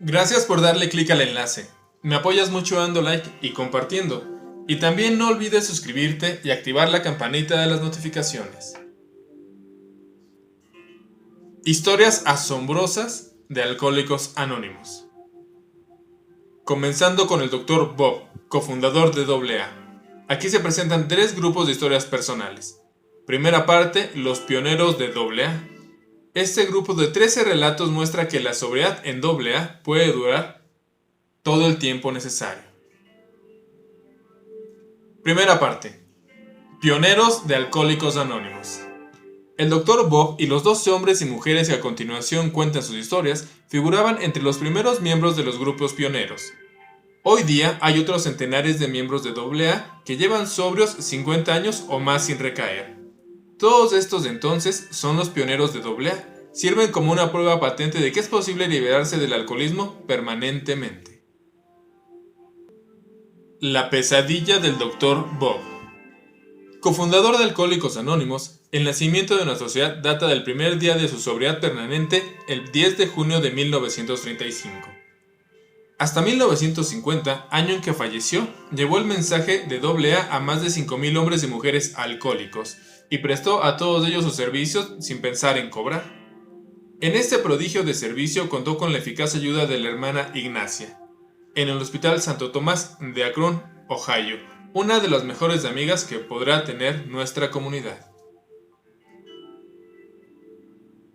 Gracias por darle clic al enlace. Me apoyas mucho dando like y compartiendo. Y también no olvides suscribirte y activar la campanita de las notificaciones. Historias asombrosas de Alcohólicos Anónimos. Comenzando con el Dr. Bob, cofundador de AA. Aquí se presentan 3 grupos de historias personales. Primera parte, los pioneros de AA. Este grupo de 13 relatos muestra que la sobriedad en AA puede durar todo el tiempo necesario. Primera parte, pioneros de Alcohólicos Anónimos. El Dr. Bob y los 12 hombres y mujeres que a continuación cuentan sus historias figuraban entre los primeros miembros de los grupos pioneros. Hoy día hay otros centenares de miembros de AA que llevan sobrios 50 años o más sin recaer. Todos estos de entonces son los pioneros de AA, sirven como una prueba patente de que es posible liberarse del alcoholismo permanentemente. La pesadilla del Dr. Bob. Cofundador de Alcohólicos Anónimos, el nacimiento de nuestra sociedad data del primer día de su sobriedad permanente, el 10 de junio de 1935. Hasta 1950, año en que falleció, llevó el mensaje de AA a más de 5,000 hombres y mujeres alcohólicos y prestó a todos ellos sus servicios sin pensar en cobrar. En este prodigio de servicio contó con la eficaz ayuda de la hermana Ignacia, en el Hospital Santo Tomás de Akron, Ohio, una de las mejores amigas que podrá tener nuestra comunidad.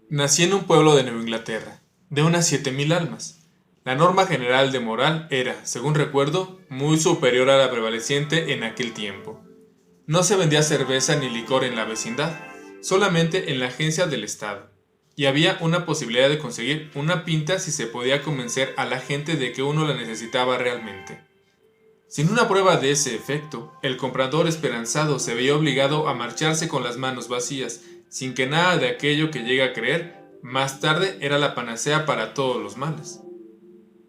Nací en un pueblo de Nueva Inglaterra, de unas 7,000 almas. La norma general de moral era, según recuerdo, muy superior a la prevaleciente en aquel tiempo. No se vendía cerveza ni licor en la vecindad, solamente en la agencia del Estado, y había una posibilidad de conseguir una pinta si se podía convencer a la gente de que uno la necesitaba realmente. Sin una prueba de ese efecto, el comprador esperanzado se veía obligado a marcharse con las manos vacías, sin que nada de aquello que llega a creer más tarde era la panacea para todos los males.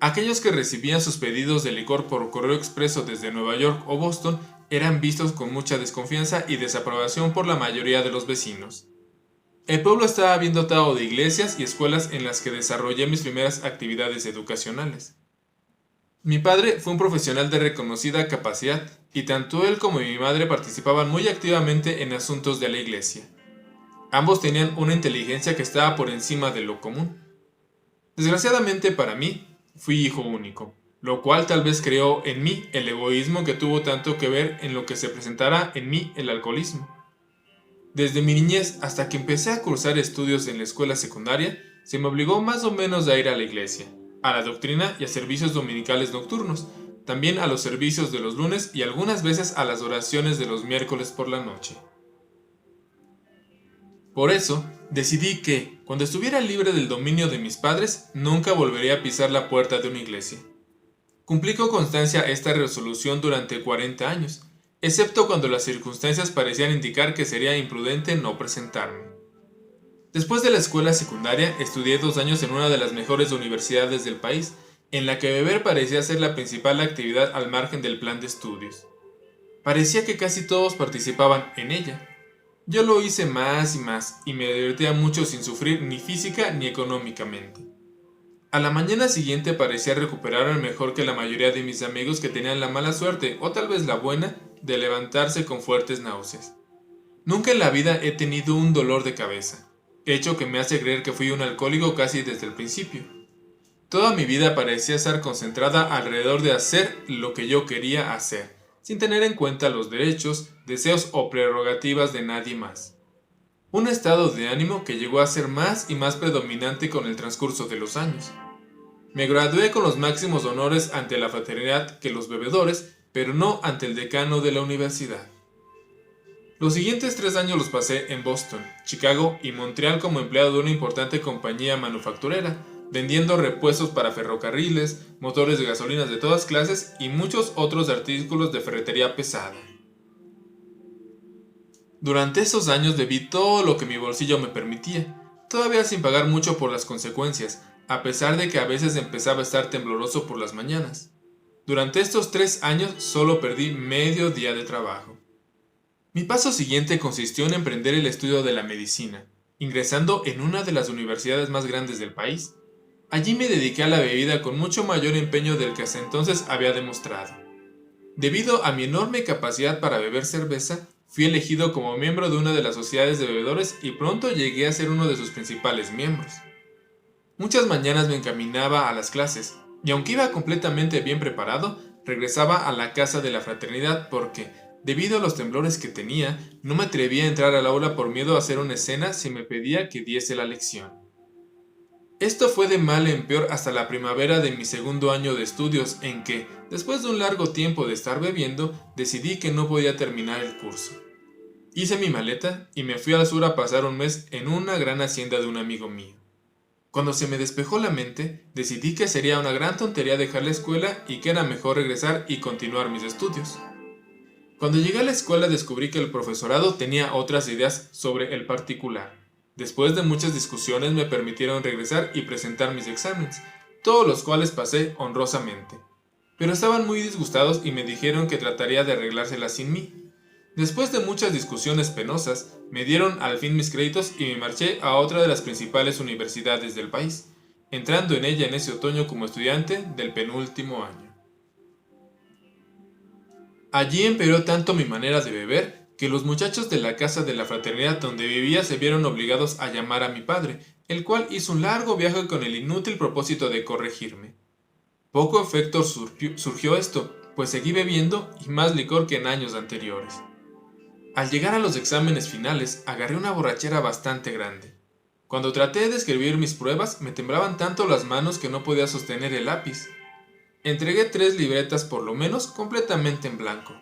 Aquellos que recibían sus pedidos de licor por correo expreso desde Nueva York o Boston eran vistos con mucha desconfianza y desaprobación por la mayoría de los vecinos. El pueblo estaba bien dotado de iglesias y escuelas en las que desarrollé mis primeras actividades educacionales. Mi padre fue un profesional de reconocida capacidad y tanto él como mi madre participaban muy activamente en asuntos de la iglesia. Ambos tenían una inteligencia que estaba por encima de lo común. Desgraciadamente para mí, fui hijo único, lo cual tal vez creó en mí el egoísmo que tuvo tanto que ver en lo que se presentara en mí el alcoholismo. Desde mi niñez hasta que empecé a cursar estudios en la escuela secundaria, se me obligó más o menos a ir a la iglesia, a la doctrina y a servicios dominicales nocturnos, también a los servicios de los lunes y algunas veces a las oraciones de los miércoles por la noche. Por eso, decidí que, cuando estuviera libre del dominio de mis padres, nunca volvería a pisar la puerta de una iglesia. Cumplí con constancia esta resolución durante 40 años, excepto cuando las circunstancias parecían indicar que sería imprudente no presentarme. Después de la escuela secundaria, estudié 2 años en una de las mejores universidades del país, en la que beber parecía ser la principal actividad al margen del plan de estudios. Parecía que casi todos participaban en ella. Yo lo hice más y me divertía mucho sin sufrir ni física ni económicamente. A la mañana siguiente parecía recuperarme mejor que la mayoría de mis amigos que tenían la mala suerte, o tal vez la buena, de levantarse con fuertes náuseas. Nunca en la vida he tenido un dolor de cabeza, hecho que me hace creer que fui un alcohólico casi desde el principio. Toda mi vida parecía estar concentrada alrededor de hacer lo que yo quería hacer, sin tener en cuenta los derechos, deseos o prerrogativas de nadie más. Un estado de ánimo que llegó a ser más y más predominante con el transcurso de los años. Me gradué con los máximos honores ante la fraternidad que los bebedores, pero no ante el decano de la universidad. Los siguientes 3 años los pasé en Boston, Chicago y Montreal como empleado de una importante compañía manufacturera, vendiendo repuestos para ferrocarriles, motores de gasolinas de todas clases y muchos otros artículos de ferretería pesada. Durante esos años bebí todo lo que mi bolsillo me permitía, todavía sin pagar mucho por las consecuencias, a pesar de que a veces empezaba a estar tembloroso por las mañanas. Durante estos 3 años solo perdí medio día de trabajo. Mi paso siguiente consistió en emprender el estudio de la medicina, ingresando en una de las universidades más grandes del país. Allí me dediqué a la bebida con mucho mayor empeño del que hasta entonces había demostrado. Debido a mi enorme capacidad para beber cerveza, fui elegido como miembro de una de las sociedades de bebedores y pronto llegué a ser uno de sus principales miembros. Muchas mañanas me encaminaba a las clases, y aunque iba completamente bien preparado, regresaba a la casa de la fraternidad porque, debido a los temblores que tenía, no me atrevía a entrar al aula por miedo a hacer una escena si me pedía que diese la lección. Esto fue de mal en peor hasta la primavera de mi segundo año de estudios en que, después de un largo tiempo de estar bebiendo, decidí que no podía terminar el curso. Hice mi maleta y me fui al sur a pasar un mes en una gran hacienda de un amigo mío. Cuando se me despejó la mente, decidí que sería una gran tontería dejar la escuela y que era mejor regresar y continuar mis estudios. Cuando llegué a la escuela descubrí que el profesorado tenía otras ideas sobre el particular. Después de muchas discusiones me permitieron regresar y presentar mis exámenes, todos los cuales pasé honrosamente. Pero estaban muy disgustados y me dijeron que trataría de arreglárselas sin mí. Después de muchas discusiones penosas, me dieron al fin mis créditos y me marché a otra de las principales universidades del país, entrando en ella en ese otoño como estudiante del penúltimo año. Allí empeoró tanto mi manera de beber que los muchachos de la casa de la fraternidad donde vivía se vieron obligados a llamar a mi padre, el cual hizo un largo viaje con el inútil propósito de corregirme. Poco efecto surgió esto, pues seguí bebiendo y más licor que en años anteriores. Al llegar a los exámenes finales, agarré una borrachera bastante grande. Cuando traté de escribir mis pruebas, me temblaban tanto las manos que no podía sostener el lápiz. Entregué 3 libretas por lo menos completamente en blanco.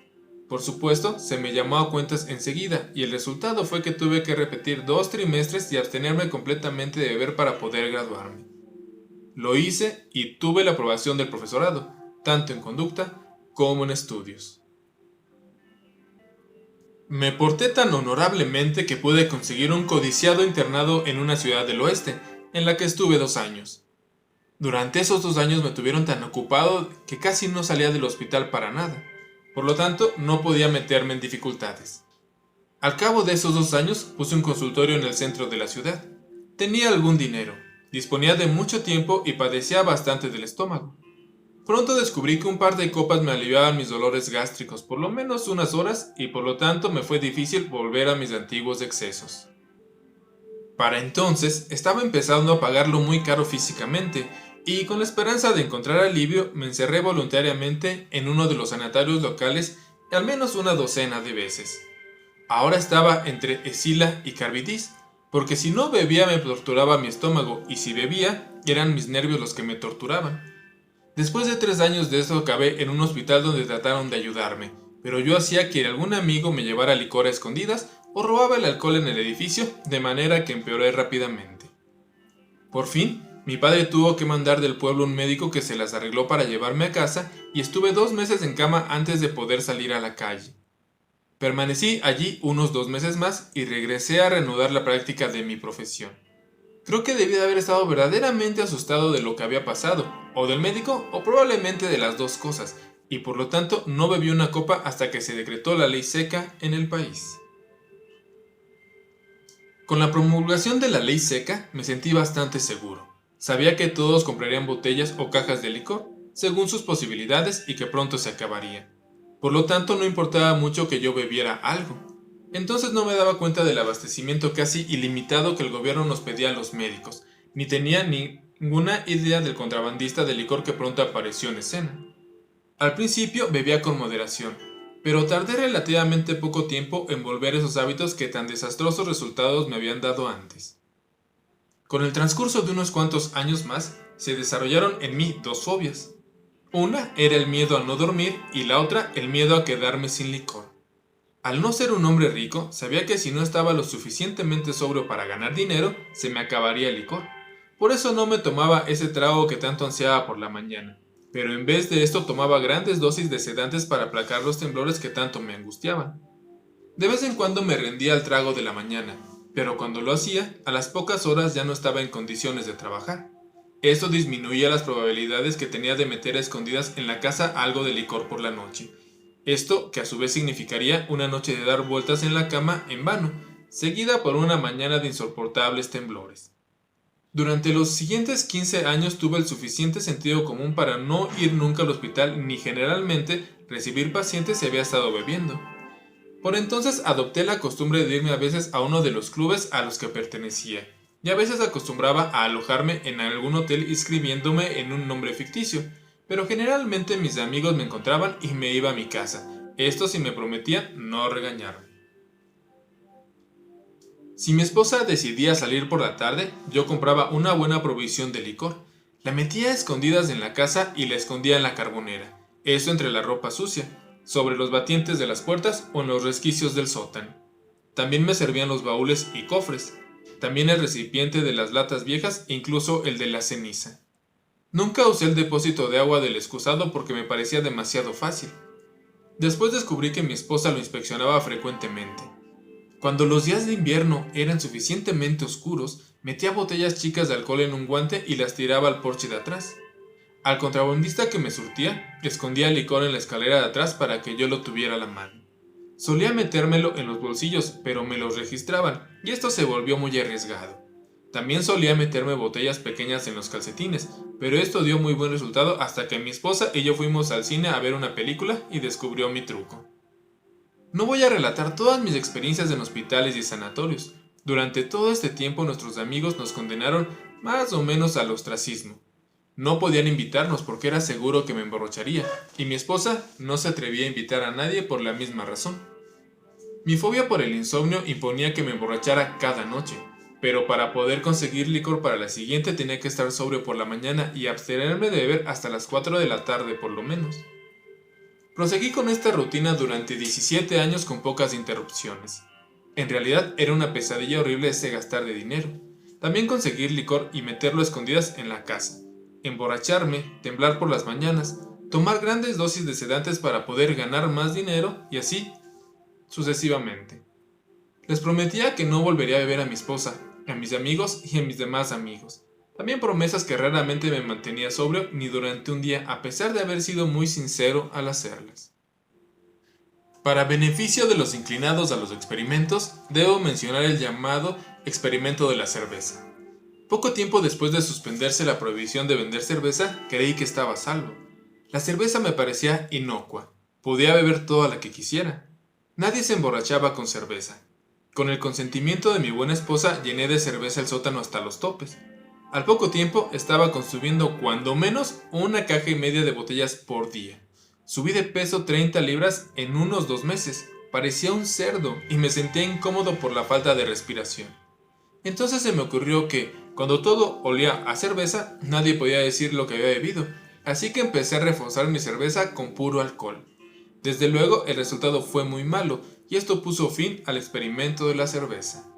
Por supuesto, se me llamó a cuentas enseguida y el resultado fue que tuve que repetir 2 trimestres y abstenerme completamente de beber para poder graduarme. Lo hice y tuve la aprobación del profesorado, tanto en conducta como en estudios. Me porté tan honorablemente que pude conseguir un codiciado internado en una ciudad del oeste, en la que estuve 2 años. Durante esos 2 años me tuvieron tan ocupado que casi no salía del hospital para nada, por lo tanto no podía meterme en dificultades. Al cabo de esos 2 años puse un consultorio en el centro de la ciudad. Tenía algún dinero, disponía de mucho tiempo y padecía bastante del estómago. Pronto descubrí que un par de copas me aliviaban mis dolores gástricos por lo menos unas horas y por lo tanto me fue difícil volver a mis antiguos excesos. Para entonces estaba empezando a pagarlo muy caro físicamente y con la esperanza de encontrar alivio me encerré voluntariamente en uno de los sanatorios locales al menos una docena de veces. Ahora estaba entre Escila y Carbidis, porque si no bebía me torturaba mi estómago y si bebía eran mis nervios los que me torturaban. Después de 3 años de eso acabé en un hospital donde trataron de ayudarme, pero yo hacía que algún amigo me llevara licor a escondidas o robaba el alcohol en el edificio, de manera que empeoré rápidamente. Por fin, mi padre tuvo que mandar del pueblo un médico que se las arregló para llevarme a casa y estuve 2 meses en cama antes de poder salir a la calle. Permanecí allí unos 2 meses más y regresé a reanudar la práctica de mi profesión. Creo que debí de haber estado verdaderamente asustado de lo que había pasado, o del médico, o probablemente de las dos cosas, y por lo tanto no bebí una copa hasta que se decretó la ley seca en el país. Con la promulgación de la ley seca me sentí bastante seguro. Sabía que todos comprarían botellas o cajas de licor, según sus posibilidades y que pronto se acabaría. Por lo tanto no importaba mucho que yo bebiera algo. Entonces no me daba cuenta del abastecimiento casi ilimitado que el gobierno nos pedía a los médicos, ni tenía ninguna idea del contrabandista de licor que pronto apareció en escena. Al principio bebía con moderación, pero tardé relativamente poco tiempo en volver esos hábitos que tan desastrosos resultados me habían dado antes. Con el transcurso de unos cuantos años más, se desarrollaron en mí 2 fobias. Una era el miedo a no dormir y la otra el miedo a quedarme sin licor. Al no ser un hombre rico, sabía que si no estaba lo suficientemente sobrio para ganar dinero, se me acabaría el licor. Por eso no me tomaba ese trago que tanto ansiaba por la mañana, pero en vez de esto tomaba grandes dosis de sedantes para aplacar los temblores que tanto me angustiaban. De vez en cuando me rendía al trago de la mañana, pero cuando lo hacía, a las pocas horas ya no estaba en condiciones de trabajar. Esto disminuía las probabilidades que tenía de meter a escondidas en la casa algo de licor por la noche. Esto que a su vez significaría una noche de dar vueltas en la cama en vano, seguida por una mañana de insoportables temblores. Durante los siguientes 15 años tuve el suficiente sentido común para no ir nunca al hospital ni generalmente recibir pacientes si había estado bebiendo. Por entonces adopté la costumbre de irme a veces a uno de los clubes a los que pertenecía, y a veces acostumbraba a alojarme en algún hotel inscribiéndome en un nombre ficticio, pero generalmente mis amigos me encontraban y me iba a mi casa, esto si me prometían no regañarme. Si mi esposa decidía salir por la tarde, yo compraba una buena provisión de licor, la metía a escondidas en la casa y la escondía en la carbonera, eso entre la ropa sucia, sobre los batientes de las puertas o en los resquicios del sótano. También me servían los baúles y cofres, también el recipiente de las latas viejas e incluso el de la ceniza. Nunca usé el depósito de agua del excusado porque me parecía demasiado fácil. Después descubrí que mi esposa lo inspeccionaba frecuentemente. Cuando los días de invierno eran suficientemente oscuros, metía botellas chicas de alcohol en un guante y las tiraba al porche de atrás. Al contrabandista que me surtía, escondía el licor en la escalera de atrás para que yo lo tuviera a la mano. Solía metérmelo en los bolsillos, pero me los registraban, y esto se volvió muy arriesgado. También solía meterme botellas pequeñas en los calcetines, pero esto dio muy buen resultado hasta que mi esposa y yo fuimos al cine a ver una película y descubrió mi truco. No voy a relatar todas mis experiencias en hospitales y sanatorios. Durante todo este tiempo nuestros amigos nos condenaron más o menos al ostracismo. No podían invitarnos porque era seguro que me emborracharía, y mi esposa no se atrevía a invitar a nadie por la misma razón. Mi fobia por el insomnio imponía que me emborrachara cada noche, pero para poder conseguir licor para la siguiente tenía que estar sobrio por la mañana y abstenerme de beber hasta las 4 de la tarde por lo menos. Proseguí con esta rutina durante 17 años con pocas interrupciones. En realidad era una pesadilla horrible ese gastar de dinero. También conseguir licor y meterlo a escondidas en la casa. Emborracharme, temblar por las mañanas, tomar grandes dosis de sedantes para poder ganar más dinero y así sucesivamente. Les prometía que no volvería a beber a mi esposa, a mis amigos y a mis demás amigos. También promesas que raramente me mantenía sobrio ni durante un día a pesar de haber sido muy sincero al hacerlas. Para beneficio de los inclinados a los experimentos, debo mencionar el llamado experimento de la cerveza. Poco tiempo después de suspenderse la prohibición de vender cerveza, creí que estaba a salvo. La cerveza me parecía inocua, podía beber toda la que quisiera. Nadie se emborrachaba con cerveza. Con el consentimiento de mi buena esposa llené de cerveza el sótano hasta los topes. Al poco tiempo estaba consumiendo cuando menos 1,5 cajas de botellas por día. Subí de peso 30 libras en unos 2 meses. Parecía un cerdo y me sentía incómodo por la falta de respiración. Entonces se me ocurrió que, cuando todo olía a cerveza, nadie podía decir lo que había bebido. Así que empecé a reforzar mi cerveza con puro alcohol. Desde luego el resultado fue muy malo y esto puso fin al experimento de la cerveza.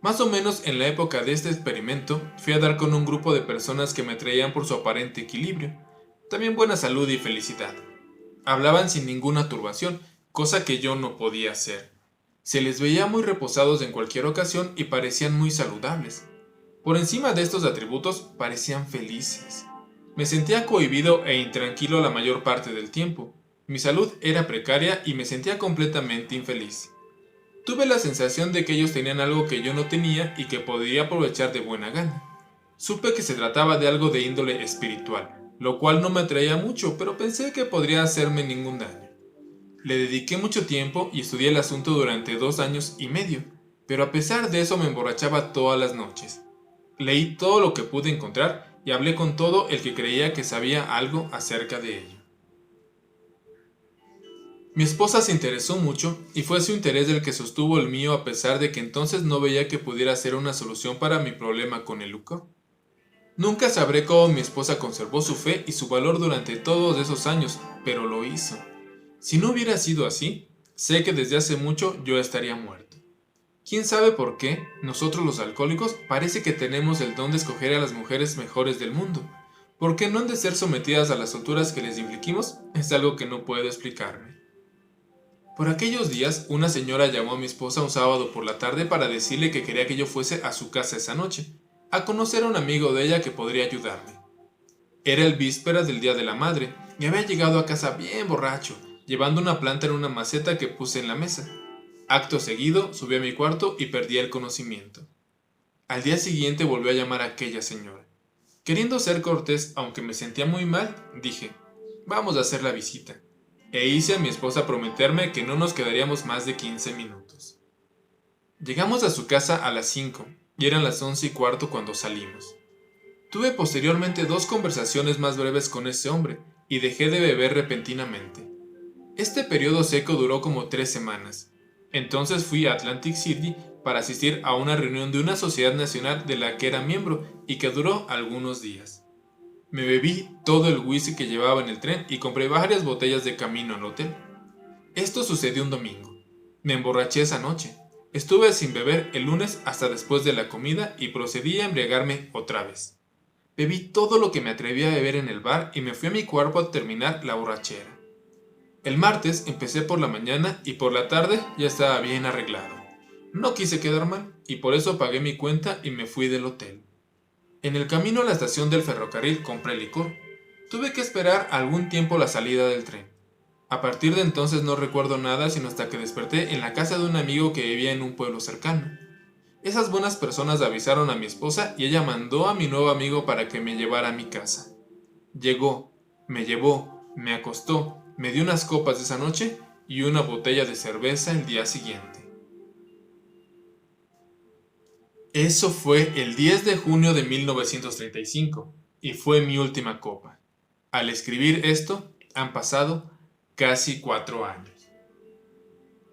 Más o menos en la época de este experimento, fui a dar con un grupo de personas que me atraían por su aparente equilibrio, también buena salud y felicidad. Hablaban sin ninguna turbación, cosa que yo no podía hacer. Se les veía muy reposados en cualquier ocasión y parecían muy saludables. Por encima de estos atributos, parecían felices. Me sentía cohibido e intranquilo la mayor parte del tiempo. Mi salud era precaria y me sentía completamente infeliz. Tuve la sensación de que ellos tenían algo que yo no tenía y que podría aprovechar de buena gana. Supe que se trataba de algo de índole espiritual, lo cual no me atraía mucho, pero pensé que podría hacerme ningún daño. Le dediqué mucho tiempo y estudié el asunto durante 2 años y medio, pero a pesar de eso me emborrachaba todas las noches. Leí todo lo que pude encontrar y hablé con todo el que creía que sabía algo acerca de ello. Mi esposa se interesó mucho y fue su interés el que sostuvo el mío a pesar de que entonces no veía que pudiera ser una solución para mi problema con el licor. Nunca sabré cómo mi esposa conservó su fe y su valor durante todos esos años, pero lo hizo. Si no hubiera sido así, sé que desde hace mucho yo estaría muerto. ¿Quién sabe por qué nosotros los alcohólicos parece que tenemos el don de escoger a las mujeres mejores del mundo? ¿Por qué no han de ser sometidas a las torturas que les infligimos? Es algo que no puedo explicarme. Por aquellos días, una señora llamó a mi esposa un sábado por la tarde para decirle que quería que yo fuese a su casa esa noche, a conocer a un amigo de ella que podría ayudarme. Era el víspera del Día de la Madre, y había llegado a casa bien borracho, llevando una planta en una maceta que puse en la mesa. Acto seguido, subí a mi cuarto y perdí el conocimiento. Al día siguiente volvió a llamar a aquella señora. Queriendo ser cortés, aunque me sentía muy mal, dije, vamos a hacer la visita. E hice a mi esposa prometerme que no nos quedaríamos más de 15 minutos. Llegamos a su casa a las 5 y eran las 11:15 cuando salimos. Tuve posteriormente 2 conversaciones más breves con ese hombre y dejé de beber repentinamente. Este periodo seco duró como 3 semanas. Entonces fui a Atlantic City para asistir a una reunión de una sociedad nacional de la que era miembro y que duró algunos días. Me bebí todo el whisky que llevaba en el tren y compré varias botellas de camino al hotel. Esto sucedió un domingo. Me emborraché esa noche. Estuve sin beber el lunes hasta después de la comida y procedí a embriagarme otra vez. Bebí todo lo que me atreví a beber en el bar y me fui a mi cuarto a terminar la borrachera. El martes empecé por la mañana y por la tarde ya estaba bien arreglado. No quise quedar mal y por eso pagué mi cuenta y me fui del hotel. En el camino a la estación del ferrocarril compré licor. Tuve que esperar algún tiempo la salida del tren. A partir de entonces no recuerdo nada sino hasta que desperté en la casa de un amigo que vivía en un pueblo cercano. Esas buenas personas avisaron a mi esposa y ella mandó a mi nuevo amigo para que me llevara a mi casa. Llegó, me llevó, me acostó, me dio unas copas esa noche y una botella de cerveza el día siguiente. Eso fue el 10 de junio de 1935 y fue mi última copa. Al escribir esto, han pasado casi 4 años.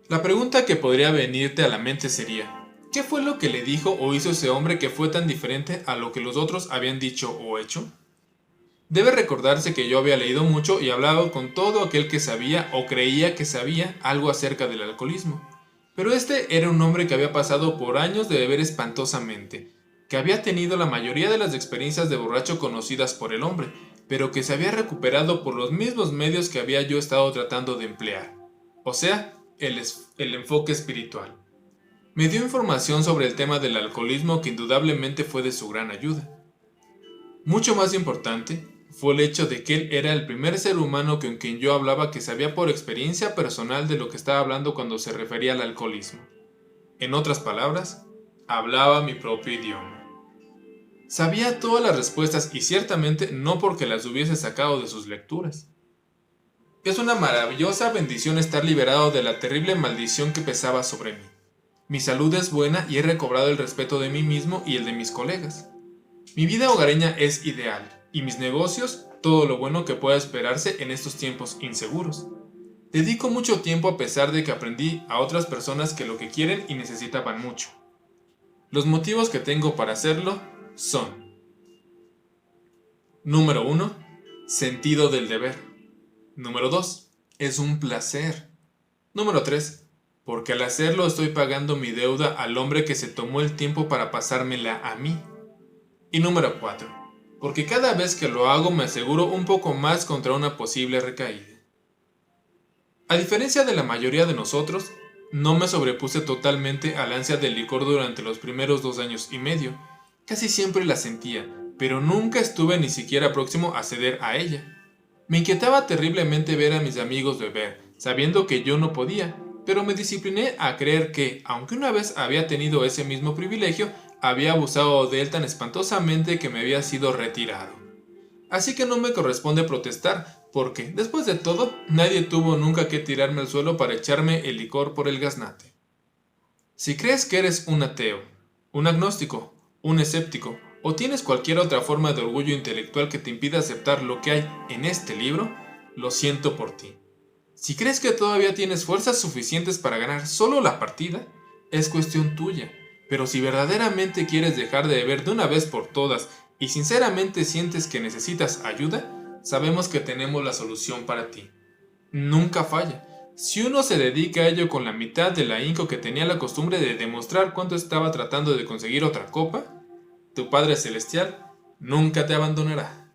La pregunta que podría venirte a la mente sería, ¿qué fue lo que le dijo o hizo ese hombre que fue tan diferente a lo que los otros habían dicho o hecho? Debe recordarse que yo había leído mucho y hablado con todo aquel que sabía o creía que sabía algo acerca del alcoholismo. Pero este era un hombre que había pasado por años de beber espantosamente, que había tenido la mayoría de las experiencias de borracho conocidas por el hombre, pero que se había recuperado por los mismos medios que había yo estado tratando de emplear, o sea, el enfoque espiritual. Me dio información sobre el tema del alcoholismo que indudablemente fue de su gran ayuda. Mucho más importante fue el hecho de que él era el primer ser humano con quien yo hablaba que sabía por experiencia personal de lo que estaba hablando cuando se refería al alcoholismo. En otras palabras, hablaba mi propio idioma. Sabía todas las respuestas y ciertamente no porque las hubiese sacado de sus lecturas. Es una maravillosa bendición estar liberado de la terrible maldición que pesaba sobre mí. Mi salud es buena y he recobrado el respeto de mí mismo y el de mis colegas. Mi vida hogareña es ideal. Y mis negocios, todo lo bueno que pueda esperarse en estos tiempos inseguros. Dedico mucho tiempo a pesar de que aprendí a otras personas que lo que quieren y necesitaban mucho. Los motivos que tengo para hacerlo son: número 1. Sentido del deber. Número 2. Es un placer. Número 3. Porque al hacerlo estoy pagando mi deuda al hombre que se tomó el tiempo para pasármela a mí. Y número 4. Porque cada vez que lo hago me aseguro un poco más contra una posible recaída. A diferencia de la mayoría de nosotros, no me sobrepuse totalmente al ansia del licor durante los primeros 2 años y medio. Casi siempre la sentía, pero nunca estuve ni siquiera próximo a ceder a ella. Me inquietaba terriblemente ver a mis amigos beber, sabiendo que yo no podía, pero me discipliné a creer que, aunque una vez había tenido ese mismo privilegio, había abusado de él tan espantosamente que me había sido retirado. Así que no me corresponde protestar, porque, después de todo, nadie tuvo nunca que tirarme al suelo para echarme el licor por el gaznate. Si crees que eres un ateo, un agnóstico, un escéptico, o tienes cualquier otra forma de orgullo intelectual que te impida aceptar lo que hay en este libro, lo siento por ti. Si crees que todavía tienes fuerzas suficientes para ganar solo la partida, es cuestión tuya. Pero si verdaderamente quieres dejar de beber de una vez por todas y sinceramente sientes que necesitas ayuda, sabemos que tenemos la solución para ti. Nunca falla. Si uno se dedica a ello con la mitad del ahínco que tenía la costumbre de demostrar cuánto estaba tratando de conseguir otra copa, tu Padre Celestial nunca te abandonará.